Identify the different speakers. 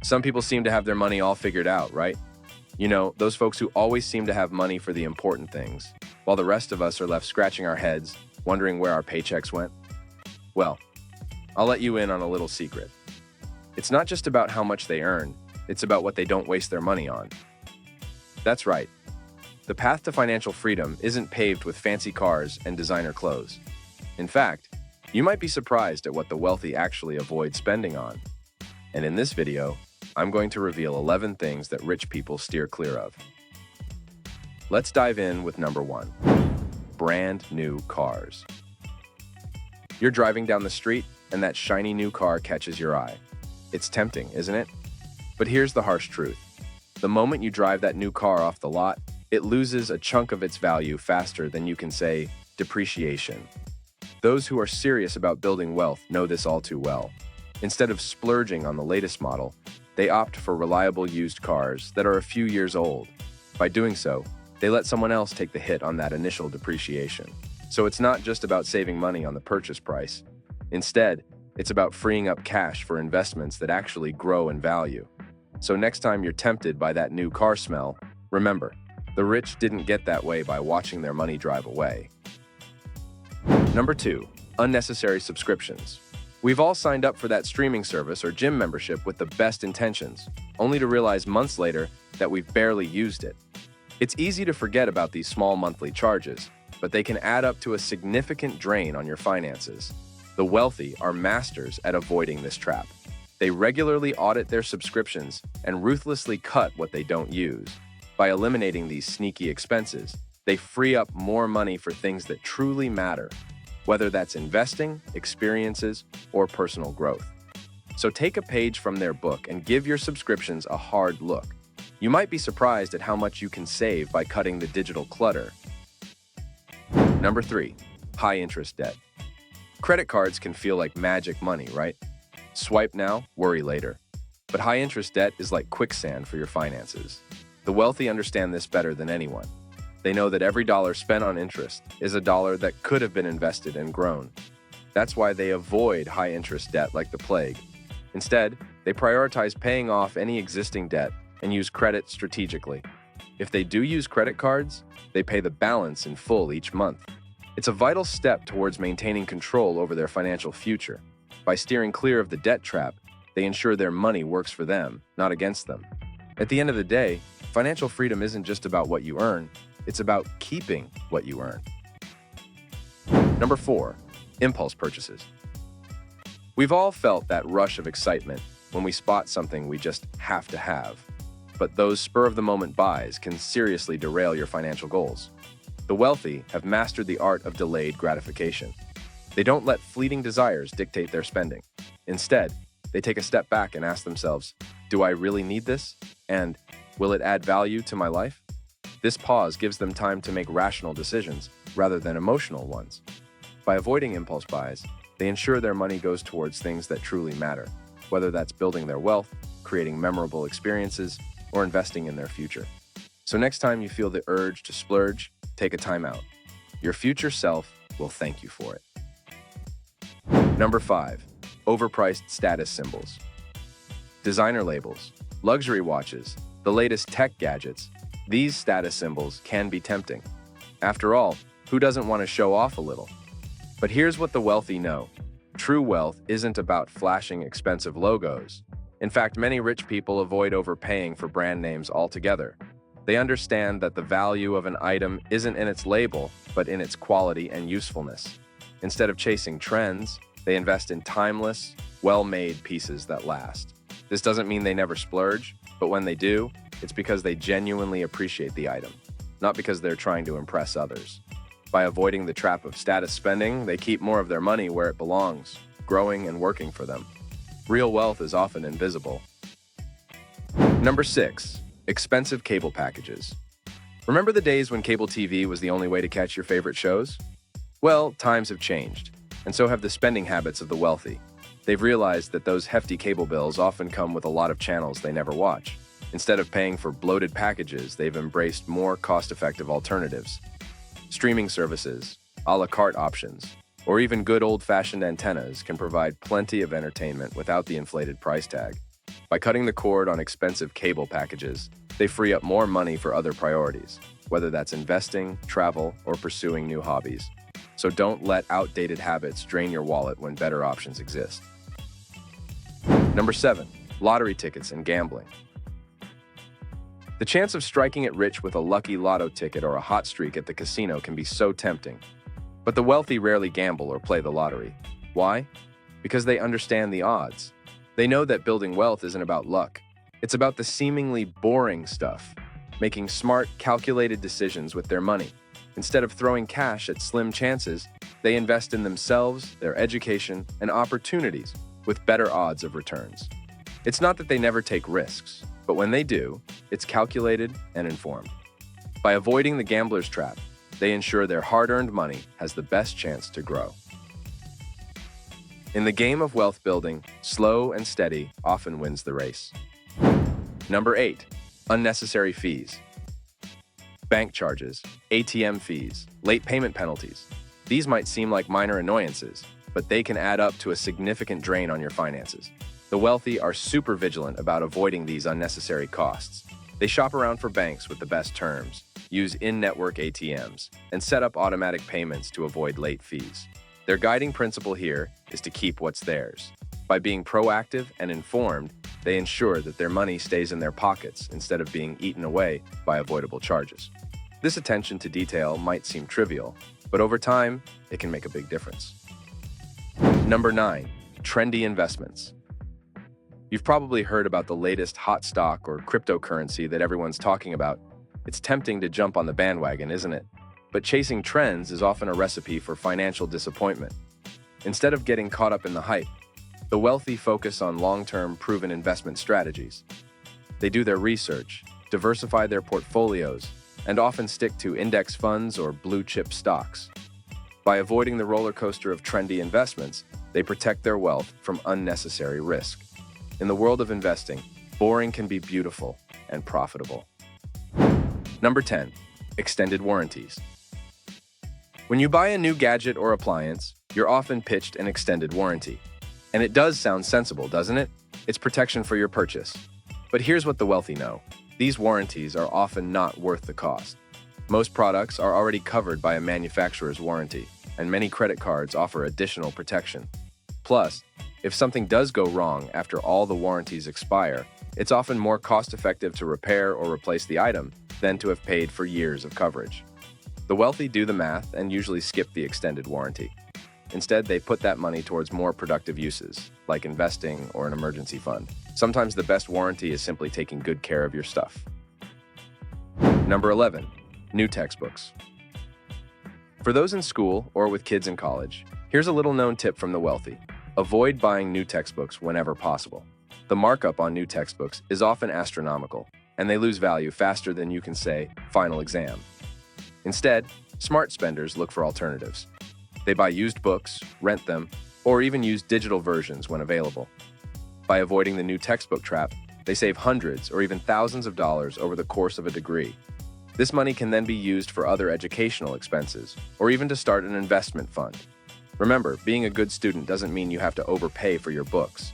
Speaker 1: Some people seem to have their money all figured out, right? You know, those folks who always seem to have money for the important things, while the rest of us are left scratching our heads, wondering where our paychecks went. Well, I'll let you in on a little secret. It's not just about how much they earn, it's about what they don't waste their money on. That's right. The path to financial freedom isn't paved with fancy cars and designer clothes. In fact, you might be surprised at what the wealthy actually avoid spending on. And in this video, I'm going to reveal 11 things that rich people steer clear of. Let's dive in with number 1. Brand new cars. You're driving down the street and that shiny new car catches your eye. It's tempting, isn't it? But here's the harsh truth. The moment you drive that new car off the lot, it loses a chunk of its value faster than you can say depreciation. Those who are serious about building wealth know this all too well. Instead of splurging on the latest model, they opt for reliable used cars that are a few years old. By doing so, they let someone else take the hit on that initial depreciation. So it's not just about saving money on the purchase price. Instead, it's about freeing up cash for investments that actually grow in value. So next time you're tempted by that new car smell, remember, the rich didn't get that way by watching their money drive away. Number 2, unnecessary subscriptions. We've all signed up for that streaming service or gym membership with the best intentions, only to realize months later that we've barely used it. It's easy to forget about these small monthly charges, but they can add up to a significant drain on your finances. The wealthy are masters at avoiding this trap. They regularly audit their subscriptions and ruthlessly cut what they don't use. By eliminating these sneaky expenses, they free up more money for things that truly matter, whether that's investing, experiences, or personal growth. So take a page from their book and give your subscriptions a hard look. You might be surprised at how much you can save by cutting the digital clutter. Number 3, high interest debt. Credit cards can feel like magic money, right? Swipe now, worry later. But high interest debt is like quicksand for your finances. The wealthy understand this better than anyone. They know that every dollar spent on interest is a dollar that could have been invested and grown. That's why they avoid high interest debt like the plague. Instead, they prioritize paying off any existing debt and use credit strategically. If they do use credit cards, they pay the balance in full each month. It's a vital step towards maintaining control over their financial future. By steering clear of the debt trap, they ensure their money works for them, not against them. At the end of the day, financial freedom isn't just about what you earn, it's about keeping what you earn. Number 4, impulse purchases. We've all felt that rush of excitement when we spot something we just have to have. But those spur-of-the-moment buys can seriously derail your financial goals. The wealthy have mastered the art of delayed gratification. They don't let fleeting desires dictate their spending. Instead, they take a step back and ask themselves, do I really need this? And will it add value to my life? This pause gives them time to make rational decisions rather than emotional ones. By avoiding impulse buys, they ensure their money goes towards things that truly matter, whether that's building their wealth, creating memorable experiences, or investing in their future. So next time you feel the urge to splurge, take a time out. Your future self will thank you for it. Number 5, overpriced status symbols. Designer labels, luxury watches, the latest tech gadgets, these status symbols can be tempting. After all, who doesn't want to show off a little? But here's what the wealthy know. True wealth isn't about flashing expensive logos. In fact, many rich people avoid overpaying for brand names altogether. They understand that the value of an item isn't in its label, but in its quality and usefulness. Instead of chasing trends, they invest in timeless, well-made pieces that last. This doesn't mean they never splurge, but when they do, it's because they genuinely appreciate the item, not because they're trying to impress others. By avoiding the trap of status spending, they keep more of their money where it belongs, growing and working for them. Real wealth is often invisible. Number 6, expensive cable packages. Remember the days when cable TV was the only way to catch your favorite shows? Well, times have changed, and so have the spending habits of the wealthy. They've realized that those hefty cable bills often come with a lot of channels they never watch. Instead of paying for bloated packages, they've embraced more cost-effective alternatives. Streaming services, a la carte options, or even good old-fashioned antennas can provide plenty of entertainment without the inflated price tag. By cutting the cord on expensive cable packages, they free up more money for other priorities, whether that's investing, travel, or pursuing new hobbies. So don't let outdated habits drain your wallet when better options exist. Number 7. Lottery tickets and gambling. The chance of striking it rich with a lucky lotto ticket or a hot streak at the casino can be so tempting. But the wealthy rarely gamble or play the lottery. Why? Because they understand the odds. They know that building wealth isn't about luck. It's about the seemingly boring stuff, making smart, calculated decisions with their money. Instead of throwing cash at slim chances, they invest in themselves, their education, and opportunities with better odds of returns. It's not that they never take risks, but when they do, it's calculated and informed. By avoiding the gambler's trap, they ensure their hard-earned money has the best chance to grow. In the game of wealth building, slow and steady often wins the race. Number 8. Unnecessary fees. Bank charges, ATM fees, late payment penalties. These might seem like minor annoyances, but they can add up to a significant drain on your finances. The wealthy are super vigilant about avoiding these unnecessary costs. They shop around for banks with the best terms, use in-network ATMs, and set up automatic payments to avoid late fees. Their guiding principle here is to keep what's theirs. By being proactive and informed, they ensure that their money stays in their pockets instead of being eaten away by avoidable charges. This attention to detail might seem trivial, but over time, it can make a big difference. Number 9. Trendy investments. You've probably heard about the latest hot stock or cryptocurrency that everyone's talking about. It's tempting to jump on the bandwagon, isn't it? But chasing trends is often a recipe for financial disappointment. Instead of getting caught up in the hype, the wealthy focus on long-term proven investment strategies. They do their research, diversify their portfolios, and often stick to index funds or blue-chip stocks. By avoiding the roller coaster of trendy investments, they protect their wealth from unnecessary risk. In the world of investing, boring can be beautiful and profitable. Number 10. Extended warranties. When you buy a new gadget or appliance, you're often pitched an extended warranty. And it does sound sensible, doesn't it? It's protection for your purchase. But here's what the wealthy know. These warranties are often not worth the cost. Most products are already covered by a manufacturer's warranty, and many credit cards offer additional protection. Plus, if something does go wrong after all the warranties expire, it's often more cost-effective to repair or replace the item than to have paid for years of coverage. The wealthy do the math and usually skip the extended warranty. Instead, they put that money towards more productive uses, like investing or an emergency fund. Sometimes the best warranty is simply taking good care of your stuff. Number 11. New textbooks. For those in school or with kids in college, here's a little-known tip from the wealthy. Avoid buying new textbooks whenever possible. The markup on new textbooks is often astronomical, and they lose value faster than you can say, final exam. Instead, smart spenders look for alternatives. They buy used books, rent them, or even use digital versions when available. By avoiding the new textbook trap, they save hundreds or even thousands of dollars over the course of a degree. This money can then be used for other educational expenses, or even to start an investment fund. Remember, being a good student doesn't mean you have to overpay for your books.